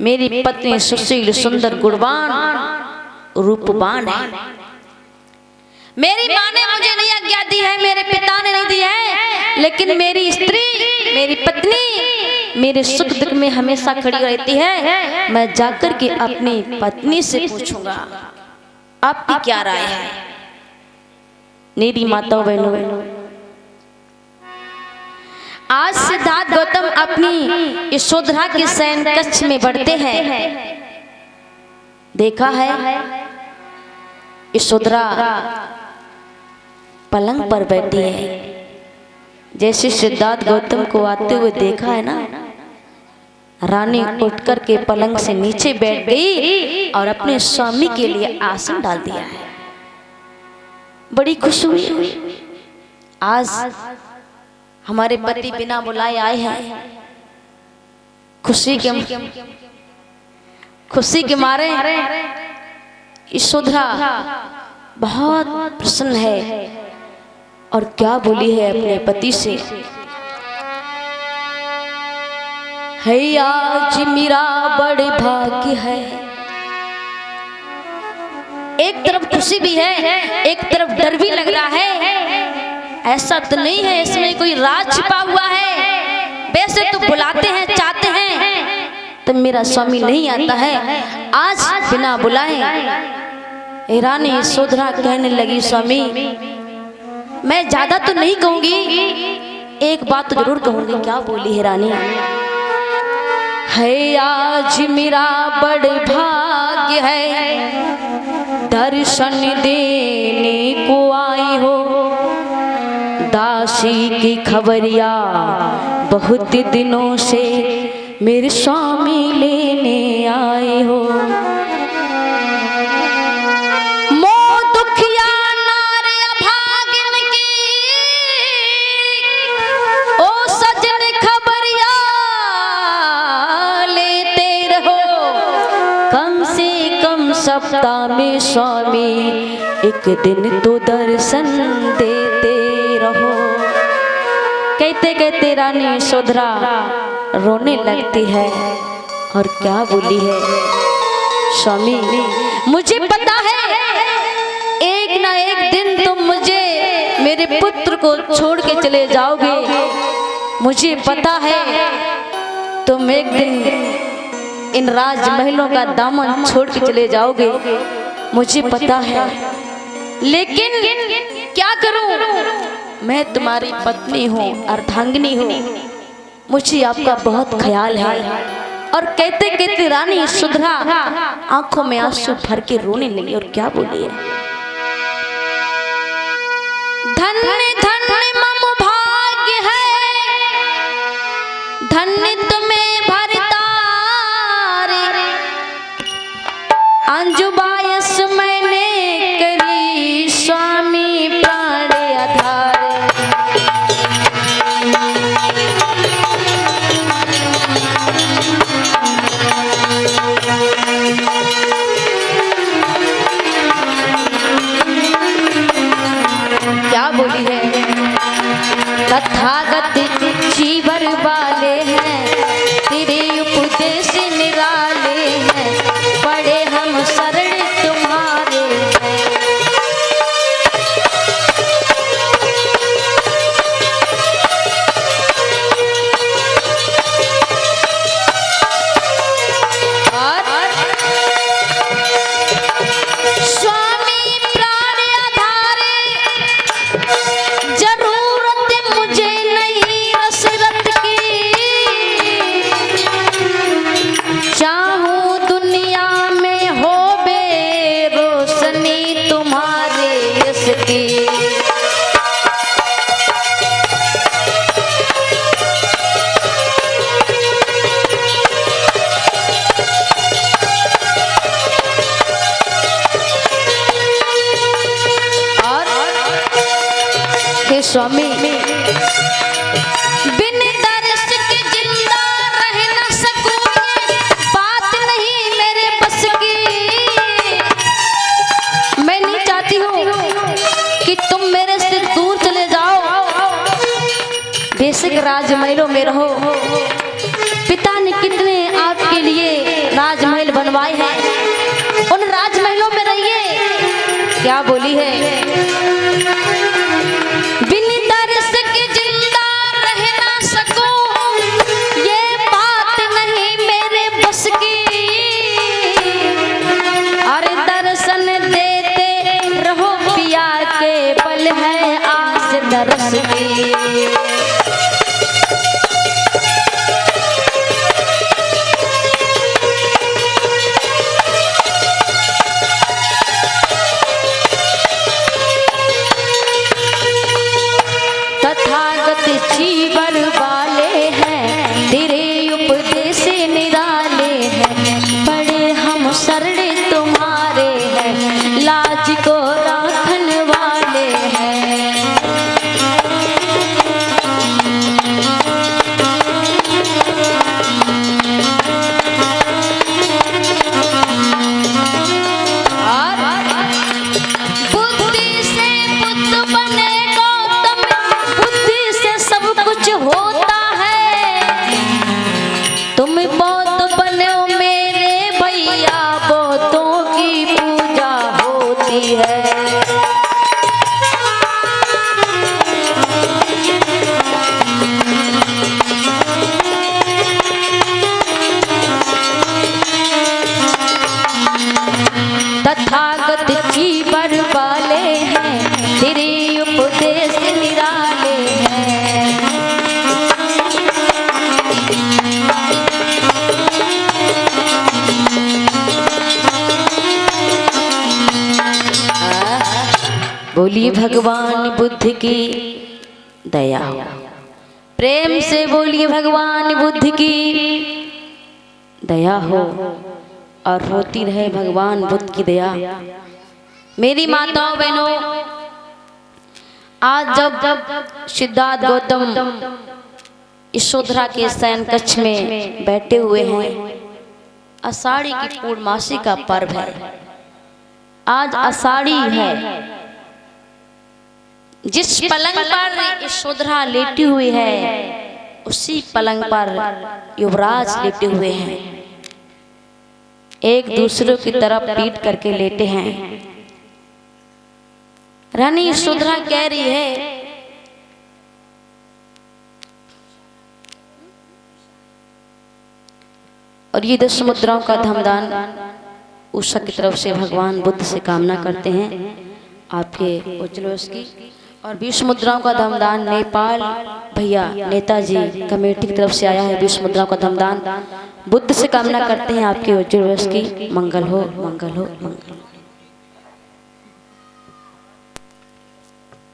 मेरी पत्नी सुशील सुंदर गुणवान रूपवान है। मेरी माँ ने मुझे नहीं आज्ञा दी है, मेरे पिता ने नहीं दी है, लेकिन मेरी स्त्री, मेरी पत्नी मेरे सुख दुख में हमेशा खड़ी रहती है। मैं जाकर के अपनी पत्नी से पूछूंगा आपकी क्या राय है। मेरी माताओं बहनों, आज सिद्धार्थ गौतम अपनी यशोधरा के शयन कक्ष में बढ़ते हैं। देखा है यशोधरा पलंग पर बैठी है। जैसे सिद्धार्थ गौतम को आते हुए देखा है ना, रानी उठ कर के पलंग से नीचे बैठ गई और अपने स्वामी के लिए आसन डाल दिया है। बड़ी खुश हुई। आज हमारे पति बिना बुलाए आए हैं। खुशी के मारे यशोधरा बहुत प्रसन्न है और क्या बोली है अपने पति से, है आज मेरा बड़े भाग्य है। एक तरफ खुशी भी है, एक तरफ डर भी लग रहा है। ऐसा तो नहीं है इसमें कोई राज छिपा हुआ है। वैसे तो बुलाते हैं, चाहते हैं, तो मेरा स्वामी नहीं आता है। आज बिना बुलाए रानी यशोधरा कहने लगी, स्वामी मैं ज्यादा तो नहीं कहूंगी, एक बात तो जरूर कहूंगी। क्या बोली है रानी, है आज मेरा बड़े भाग्य है, दर्शन देने को आई हो। दासी की खबरिया बहुत दिनों से मेरे स्वामी लेने आए हो। सप्ताह में स्वामी एक दिन तो दर्शन देते रहो। कहते कहते रानी यशोधरा रोने लगती है और क्या बोली है, स्वामी मुझे पता है एक ना एक दिन तुम मुझे मेरे पुत्र को छोड़ के चले जाओगे। मुझे पता है तुम एक दिन इन राजमहलों का दामन छोड़ के चले जाओगे, मुझे पता है, लेकिन क्या करूं, मैं तुम्हारी पत्नी हूँ, अर्धांगिनी हूँ, मुझे आपका बहुत ख्याल है। और कहते कहते रानी यशोधरा आंखों में आंसू भर के रोने लगी और क्या बोली है, धन्य धन्य मम भाग्य है, धन्य तुम्हें अंजुबायस मैंने करी स्वामी प्राण आधार। क्या बोली है, तथागत जीवर वाले हैं, तेरे उपदेश निराले हैं, बड़े हम शरण तुम्हारे हैं। और स्वामी प्राण आधारे, जरूरत मुझे नहीं दशरथ की, चाहूं दुनिया में हो बे रोशनी तुम्हारे यश की। और हे स्वामी बिन दर्श के जिंदा रह न सकूंगी, बात नहीं मेरे बस की। मैं नहीं चाहती हूँ कि तुम मेरे से दूर चले जाओ, बेशक राजमहलों में रहो। पिता ने कितने आपके लिए बनवाए हैं, उन राजमहलों में रहिए। क्या बोली है? बिन दर्श के जिंदा रह ना सकूं, ये बात नहीं मेरे बस की। अरे दर्शन देते रहो पिया के बल है आस दरस की। तथागत जीवर वाले हैं, तेरे उपदेश निराले हैं। बड़े हम शरण तुम्हारे हैं, लाज को राखन वाले हैं। बुद्धि से बुद्ध बने गौतम, बुद्धि से सब कुछ होता है। तुम बौद्ध बने हो मेरे भैया, बौद्धों की पूजा होती है। तथागत जीवर वाले हैं, तेरे उपदेश निराले हैं। बोलिए भगवान बुद्ध की दया। प्रेम से बोलिए भगवान बुद्ध की दया हो और होती रहे भगवान बुद्ध की दया। मेरी माताओं बहनों, आज जब सिद्धार्थ गौतम यशोधरा के शयन कक्ष में बैठे हुए हैं, आषाढ़ी की पूर्णमासी का पर्व है। आज आषाढ़ी है। जिस पलंग पर यशोधरा लेटी हुई है, उसी पलंग पर युवराज लेटे हुए हैं। एक दूसरे की तरफ पीट करके लेटे हैं। रानी यशोधरा कह रही है, और ये 10 मुद्राओं का धमदान उषा की तरफ से भगवान बुद्ध से कामना करते हैं आपके उज्जवल की। और 20 मुद्राओं का धमदान नेपाल भैया नेताजी कमेटी की तरफ से आया है। 20 मुद्राओं का धमदान बुद्ध से कामना करते हैं आपके उज्जवल की। मंगल हो, मंगल हो, मंगल हो।